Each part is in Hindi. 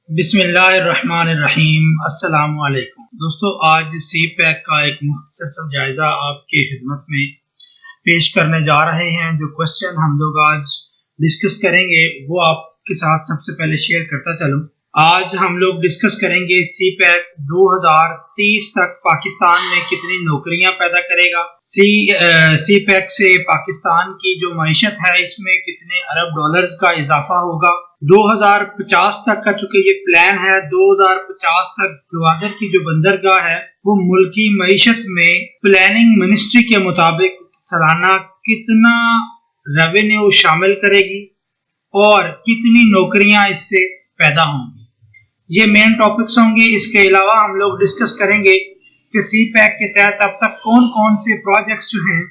बिस्मिल्लाहिर्रहमानिर्रहीम। अस्सलाम वालेकुम दोस्तों, आज CPEC का एक मुख्तसर सा जायजा आपकी खिदमत में पेश करने जा रहे हैं। जो क्वेश्चन हम लोग आज डिस्कस करेंगे वो आपके साथ सबसे पहले शेयर करता चलूं। आज हम लोग डिस्कस करेंगे CPEC 2030 तक पाकिस्तान में कितनी नौकरियां पैदा करेगा। CPEC से पाकिस्तान की जो मईशत है इसमें कितने अरब डॉलर्स का इजाफा होगा। 2050 तक का चूंकि ये प्लान है, 2050 तक गवादर की जो बंदरगाह है वो मुल्की मईशत में प्लानिंग मिनिस्ट्री के मुताबिक सालाना कितना रेवेन्यू शामिल करेगी और कितनी नौकरियां इससे पैदा होंगी। ये मेन टॉपिक्स होंगे। इसके अलावा हम लोग डिस्कस करेंगे कि CPEC के तहत अब तक कौन कौन से प्रोजेक्ट्स जो हैं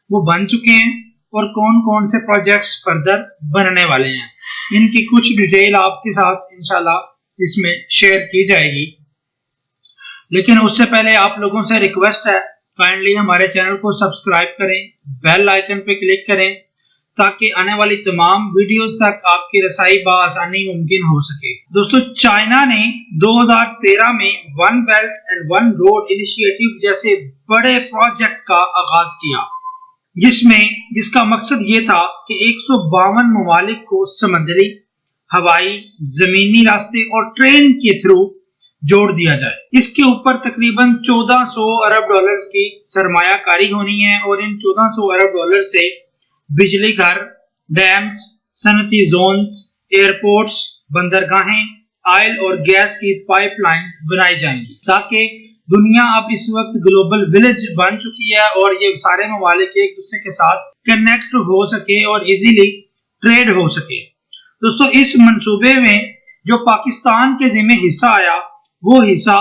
वो बन चुके हैं और कौन कौन से प्रोजेक्ट्स फर्दर बनने वाले हैं। इनकी कुछ डिटेल आपके साथ इंशाल्लाह इसमें शेयर की जाएगी। लेकिन उससे पहले आप लोगों से रिक्वेस्ट है, काइंडली हमारे चैनल को सब्सक्राइब करें, बेल आइकन पे क्लिक करें ताकि आने वाली तमाम वीडियोस तक आपकी रसाई बाआसानी मुमकिन हो सके। दोस्तों, चाइना ने 2013 में one belt and one road initiative जैसे बड़े प्रोजेक्ट का आगाज किया, जिसका मकसद ये था कि 152 ममालिक को समुद्री, हवाई, जमीनी रास्ते और ट्रेन के थ्रू जोड़ दिया जाए। इसके ऊपर तकरीबन 1400 अरब डॉलर्स की सरमायाकारी होनी है और इन 1400 अरब डॉलर से बिजली घर, डैम्स, सनती जोन्स, एयरपोर्ट्स, बंदरगाहें, ऑयल और गैस की पाइपलाइंस बनाई जाएंगी ताकि दुनिया अब इस वक्त ग्लोबल विलेज बन चुकी है और ये सारे ममालिक एक दूसरे के साथ कनेक्ट हो सके और इजीली ट्रेड हो सके। दोस्तों, इस मंसूबे में जो पाकिस्तान के जिम्मे हिस्सा आया वो हिस्सा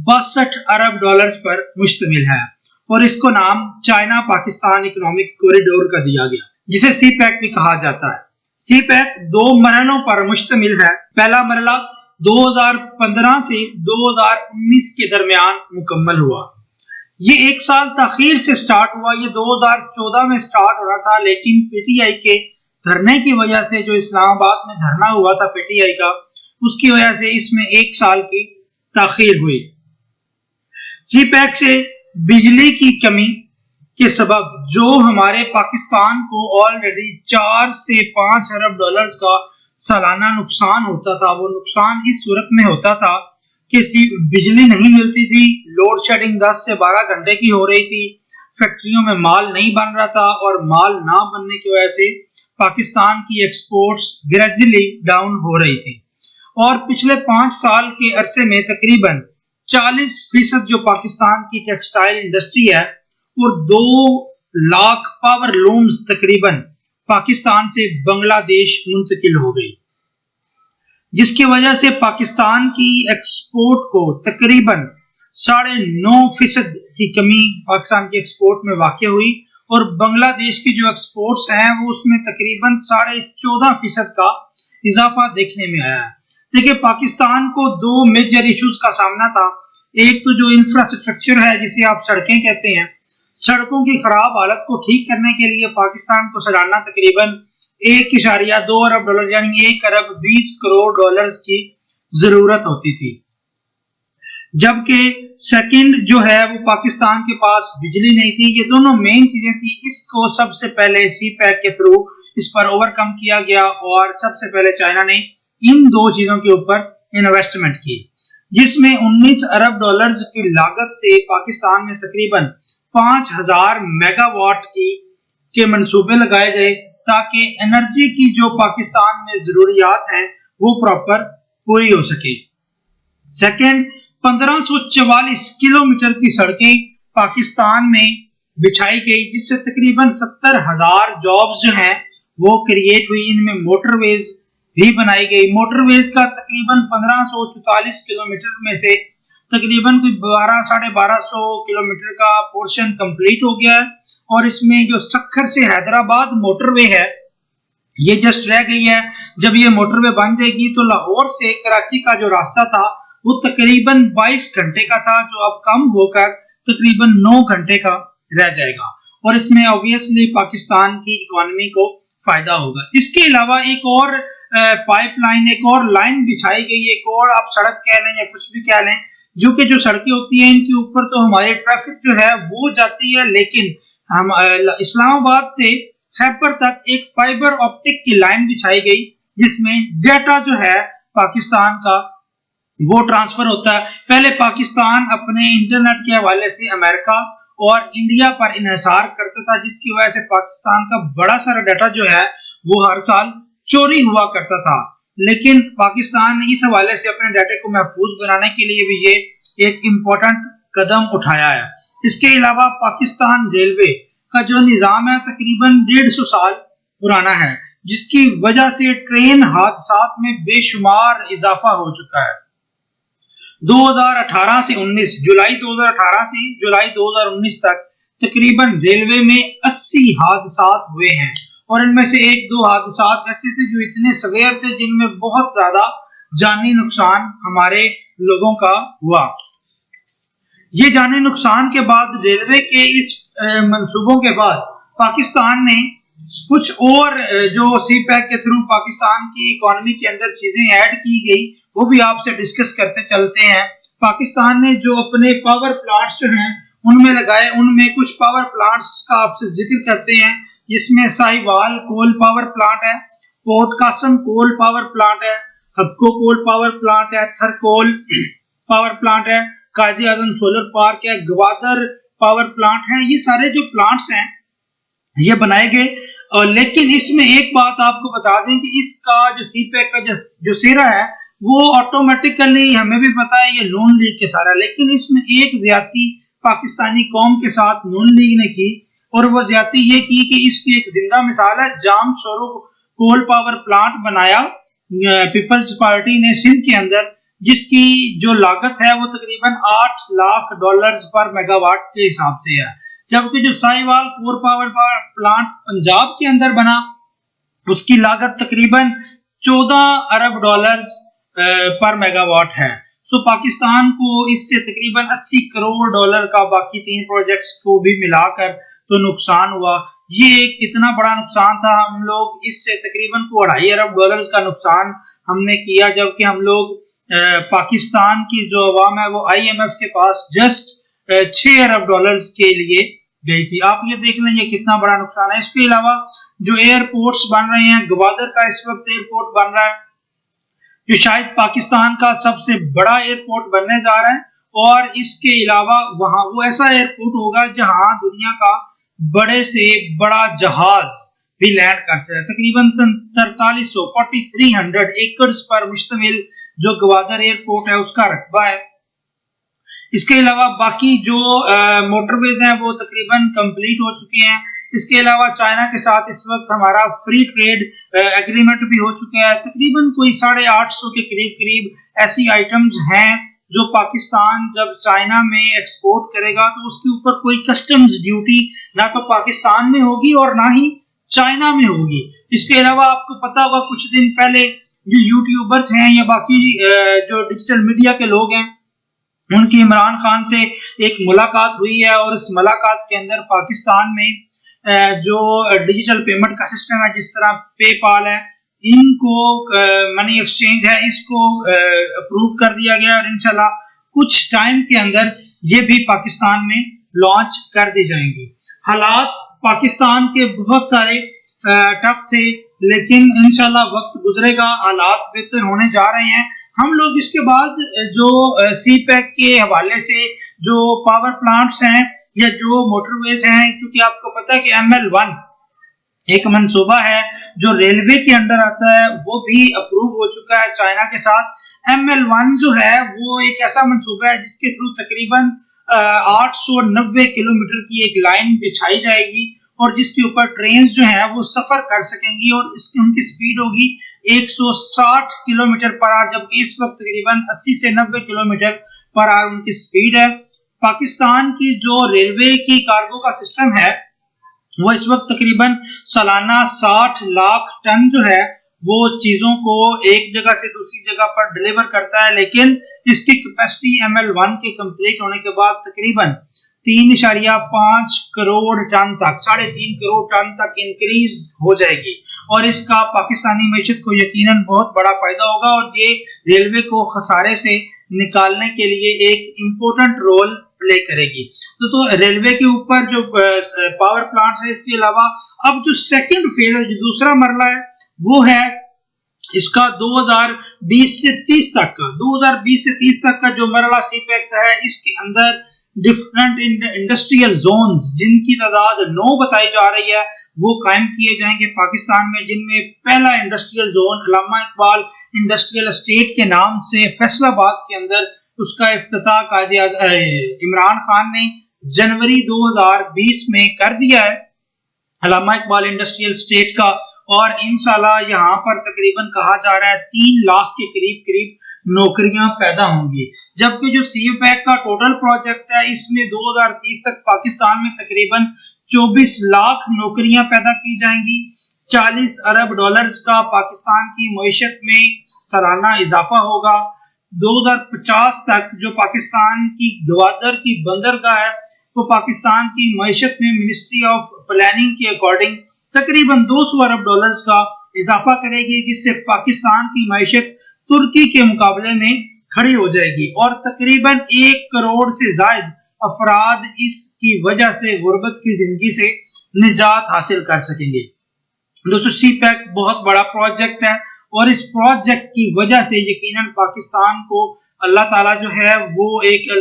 62 अरब डॉलर्स पर मुश्तमिल है और इसको नाम चाइना पाकिस्तान इकोनॉमिक कॉरिडोर का दिया गया, जिसे CPEC भी कहा जाता है। CPEC 2 मरहलों पर मुश्तमिल है। पहला मरहला 2015 से 2019 के दरमियान मुकम्मल हुआ। ये 1 साल ताखीर से स्टार्ट हुआ। ये 2014 में स्टार्ट हो रहा था, लेकिन PTI के धरने की वजह से, जो इस्लामाबाद में धरना हुआ था PTI का, उसकी वजह से इसमें 1 साल की ताखीर हुई। CPEC से बिजली की कमी के सबब जो हमारे पाकिस्तान को ऑलरेडी 4 से 5 अरब डॉलर्स का सालाना नुकसान होता था, वो नुकसान इस सूरत में होता था कि बिजली नहीं मिलती थी, लोड शेडिंग 10 से 12 घंटे की हो रही थी, फैक्ट्रियों में माल नहीं बन रहा था और माल ना बनने की वजह से पाकिस्तान की एक्सपोर्ट्स ग्रेजुअली डाउन हो रही थी। और पिछले 5 साल के अरसे में तकरीबन 40% जो पाकिस्तान की टेक्सटाइल इंडस्ट्री है और 2 लाख पावर लूम्स तकरीबन पाकिस्तान से बांग्लादेश मुंतकिल हो गई, जिसकी वजह से पाकिस्तान की एक्सपोर्ट को तकरीबन 9.5% की कमी पाकिस्तान की एक्सपोर्ट में वाक़ हुई और बांग्लादेश की जो एक्सपोर्ट्स हैं वो उसमें तकरीबन 14.5% का इजाफा देखने में आया है। देखिए, पाकिस्तान को 2 मेजर इश्यूज का सामना था। एक तो जो इंफ्रास्ट्रक्चर है, जिसे आप सड़कें कहते हैं, सड़कों की खराब हालत को ठीक करने के लिए पाकिस्तान को सालाना तकरीबन 1.2 अरब डॉलर यानी 1 अरब 20 करोड़ डॉलर्स की जरूरत होती थी। जबकि सेकंड जो है वो पाकिस्तान के पास बिजली नहीं थी। ये दोनों मेन चीजें थी। इसको सबसे पहले CPEC के थ्रू इस पर ओवरकम किया गया और सबसे पहले चाइना ने इन 2 चीजों के ऊपर इन्वेस्टमेंट की, जिसमें 19 अरब डॉलर्स की लागत से पाकिस्तान में तकरीबन 5000 मेगावाट के मंसूबे लगाए गए ताकि एनर्जी की जो पाकिस्तान में जरूरियात हैं वो प्रॉपर पूरी हो सके। सेकंड, 1544 किलोमीटर की सड़कें पाकिस्तान में बिछाई गई, जिससे तकरीबन 70,000 जॉब्स जो हैं वो क्रिएट हुई। इनमें मोटरवेज भी बनाई गई। मोटरवेज का तकरीबन 1544 किलोमीटर में से तकरीबन कोई 1200-1250 किलोमीटर का पोर्शन कंप्लीट हो गया है और इसमें जो सक्खर से हैदराबाद मोटरवे है ये जस्ट रह गई है। जब ये मोटरवे बन जाएगी तो लाहौर से कराची का जो रास्ता था वो तकरीबन 22 घंटे का था, जो अब कम होकर तकरीबन 9 घंटे का रह जाएगा और इसमें ऑब्वियसली पाकिस्तान की इकोनॉमी को फायदा होगा। इसके अलावा एक और पाइपलाइन, एक और लाइन बिछाई गई, एक और आप सड़क कह लें या कुछ भी कह लें, जो कि जो सड़कें होती हैं इनके ऊपर तो हमारी ट्रैफिक जो है वो जाती है, लेकिन हम इस्लामाबाद से खैबर तक एक फाइबर ऑप्टिक की लाइन बिछाई गई जिसमें डेटा जो है पाकिस्तान का वो ट्रांसफर होता है। पहले पाकिस्तान अपने इंटरनेट के हवाले से अमेरिका और इंडिया पर इन्हिसार करता था, जिसकी वजह से पाकिस्तान का बड़ा सारा डाटा जो है वो हर साल चोरी हुआ करता था। लेकिन पाकिस्तान ने इस हवाले से अपने डाटे को महफूज बनाने के लिए भी ये एक इम्पोर्टेंट कदम उठाया है। इसके अलावा पाकिस्तान रेलवे का जो निज़ाम है तकरीबन 150 साल पुराना है, जिसकी वजह से ट्रेन हादसात में बेशुमार इजाफा हो चुका है। 2018 से 19 जुलाई 2018 से जुलाई 2019 तक तकरीबन रेलवे में 80 हादसात हुए हैं, और इनमें से एक दो हादसात ऐसे थे जो इतने सवेयर थे जिनमें बहुत ज्यादा जानी नुकसान हमारे लोगों का हुआ। ये जानी नुकसान के बाद रेलवे के इस मंसूबों के बाद पाकिस्तान ने कुछ और जो सीपैक के थ्रू पाकिस्तान की इकोनॉमी के अंदर चीजें ऐड की गई वो भी आपसे डिस्कस करते चलते हैं। पाकिस्तान ने जो अपने पावर प्लांट्स जो हैं उनमें लगाए, उनमें कुछ पावर प्लांट्स का आपसे जिक्र करते हैं, जिसमें साहिवाल कोल पावर प्लांट है, port Qasim coal power plant है, हबको कोल पावर प्लांट है, थरकोल पावर प्लांट है, कायदे आजम सोलर पार्क है, गवादर पावर प्लांट है। ये सारे जो प्लांट्स हैं ये बनाए गए। लेकिन इसमें एक बात आपको बता दें कि इसका जो सीपैक का जो सेरा है वो ऑटोमेटिकली हमें भी पता है ये नून लीग के सारा, लेकिन इसमें एक ज्यादती पाकिस्तानी कौम के साथ नून लीग ने की, और वो ज्यादती ये की कि इसकी एक जिंदा मिसाल है जाम स्वरूप कोल पावर प्लांट बनाया पीपल्स पार्टी ने सिंध के अंदर, जिसकी जो लागत है वो तकरीबन $8 लाख पर मेगावाट के हिसाब से है। जबकि जो Sahiwal coal power plant Punjab के अंदर बना उसकी लागत तकरीबन $14 अरब पर मेगावाट है। सो पाकिस्तान को इससे तकरीबन $80 करोड़ का बाकी तीन प्रोजेक्ट्स को भी मिलाकर तो नुकसान हुआ। ये एक इतना बड़ा नुकसान था, हम लोग इससे तकरीबन $2.5 अरब का नुकसान हमने किया, जबकि हम लोग पाकिस्तान की जो अवाम है वो IMF के पास जस्ट $6 अरब के लिए गई थी। आप ये देख लें ये कितना बड़ा नुकसान है। इसके अलावा जो एयरपोर्ट्स बन रहे हैं, ग्वादर का इस वक्त एयरपोर्ट बन रहा है जो शायद पाकिस्तान का सबसे बड़ा एयरपोर्ट बनने जा रहा है, और इसके अलावा वहां वो ऐसा एयरपोर्ट होगा जहां दुनिया का बड़े से बड़ा जहाज भी लैंड कर सकता है। तकरीबन 4300 एकड़ पर मुश्तमिल जो ग्वादर एयरपोर्ट है उसका रकबा है। इसके अलावा बाकी जो मोटरवेज हैं वो तकरीबन कंप्लीट हो चुकी हैं। इसके अलावा चाइना के साथ इस वक्त हमारा फ्री ट्रेड एग्रीमेंट भी हो चुका है। तकरीबन कोई 850 के करीब ऐसी आइटम्स हैं जो पाकिस्तान जब चाइना में एक्सपोर्ट करेगा तो उसके ऊपर कोई कस्टम्स ड्यूटी ना तो पाकिस्तान में होगी और ना ही चाइना में होगी। इसके अलावा आपको पता होगा कुछ दिन पहले जो यूट्यूबर्स हैं या बाकी जो डिजिटल मीडिया के लोग हैं उनकी इमरान खान से एक मुलाकात हुई है, और इस मुलाकात के अंदर पाकिस्तान में जो डिजिटल पेमेंट का सिस्टम है, जिस तरह पेपाल है, इनको मनी एक्सचेंज है, इसको अप्रूव कर दिया गया और इंशाल्लाह कुछ टाइम के अंदर ये भी पाकिस्तान में लॉन्च कर दी जाएंगी। हालात पाकिस्तान के बहुत सारे टफ थे, लेकिन इंशाल्लाह वक्त गुजरेगा, हालात बेहतर होने जा रहे हैं। हम लोग इसके बाद जो सीपैक के हवाले से जो पावर प्लांट्स हैं या जो मोटरवेज हैं, क्योंकि आपको पता है कि ML1 एक मंसूबा है जो रेलवे के अंडर आता है, वो भी अप्रूव हो चुका है चाइना के साथ। ML1 जो है वो एक ऐसा मंसूबा है जिसके थ्रू तकरीबन 890 किलोमीटर की एक लाइन बिछाई जाएगी और जिसके ऊपर ट्रेन जो है वो सफर कर सकेंगी, और इसकी उनकी स्पीड होगी 160 किलोमीटर पर आवर, जबकि इस वक्त तकरीबन 80 से 90 किलोमीटर पर आवर उनकी स्पीड है। पाकिस्तान की जो रेलवे की कार्गो का सिस्टम है वो इस वक्त तकरीबन सालाना 60 लाख टन जो है वो चीजों को एक जगह से दूसरी जगह पर डिलीवर करता है, लेकिन इसकी कैपेसिटी ML1 के कंप्लीट होने के बाद तकरीबन 3.5 करोड़ टन तक, 3.5 करोड़ टन तक इंक्रीज हो जाएगी और इसका पाकिस्तानी मीशत को यकीनन बहुत बड़ा फायदा होगा और ये रेलवे को खसारे से निकालने के लिए एक इम्पोर्टेंट रोल प्ले करेगी। तो रेलवे के ऊपर जो पावर प्लांट है, इसके अलावा अब जो सेकंड फेज है, जो दूसरा मरला है, वो है इसका 2020 से 30 तक का, 2020 से 30 तक का जो मरला सीपैक का है, इसके अंदर डिफरेंट इंडस्ट्रियल जोन्स जिनकी तादाद 9 बताई जा रही है वो कायम किए जाएंगे पाकिस्तान में, जिनमें पहला इंडस्ट्रियल जोन अल्लामा इकबाल इंडस्ट्रियल एस्टेट के नाम से फैसलाबाद के अंदर उसका इफ्तिताह कायदे इमरान खान ने जनवरी 2020 में कर दिया है अल्लामा इकबाल इंडस्ट्रियल एस्टेट का। और इंशाल्लाह यहाँ पर तकरीबन कहा जा रहा है 3 लाख के करीब नौकरियां पैदा होंगी, जबकि जो सीपैक का टोटल प्रोजेक्ट है इसमें 2030 तक पाकिस्तान में तकरीबन 24 लाख नौकरियां पैदा की जाएंगी। 40 अरब डॉलर्स का पाकिस्तान की मईशत में सालाना इजाफा होगा। 2050 तक जो पाकिस्तान की गवादर की बंदरगाह है वो पाकिस्तान की मईशत में मिनिस्ट्री ऑफ प्लानिंग के अकॉर्डिंग तकरीबन 200 अरब डॉलर्स का इजाफा करेगी, जिससे पाकिस्तान की मईशत तुर्की के मुकाबले में खड़ी हो जाएगी और तकरीबन 1 करोड़ से ज्यादा अफराद इसकी वजह से गुर्बत की जिंदगी से निजात हासिल कर सकेंगे। दोस्तों, सीपैक बहुत बड़ा प्रोजेक्ट है और इस प्रोजेक्ट की वजह से यकीनन पाकिस्तान को अल्लाह ताला जो है वो एक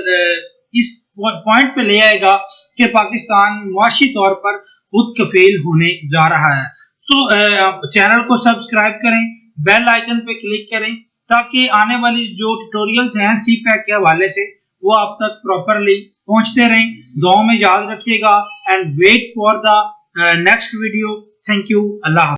इस पॉइंट पे ले आएगा कि पाकिस्तान मुआशी तौर पर खुद कफील होने जा रहा है। तो चैनल को सब्सक्राइब करें, बेल आइकन पे क्लिक करें ताकि आने वाली जो ट्यूटोरियल्स हैं सीपैक के हवाले से वो आप तक प्रॉपरली पहुंचते रहें। दुआओं में याद रखिएगा and wait for the next video. Thank you. Allah.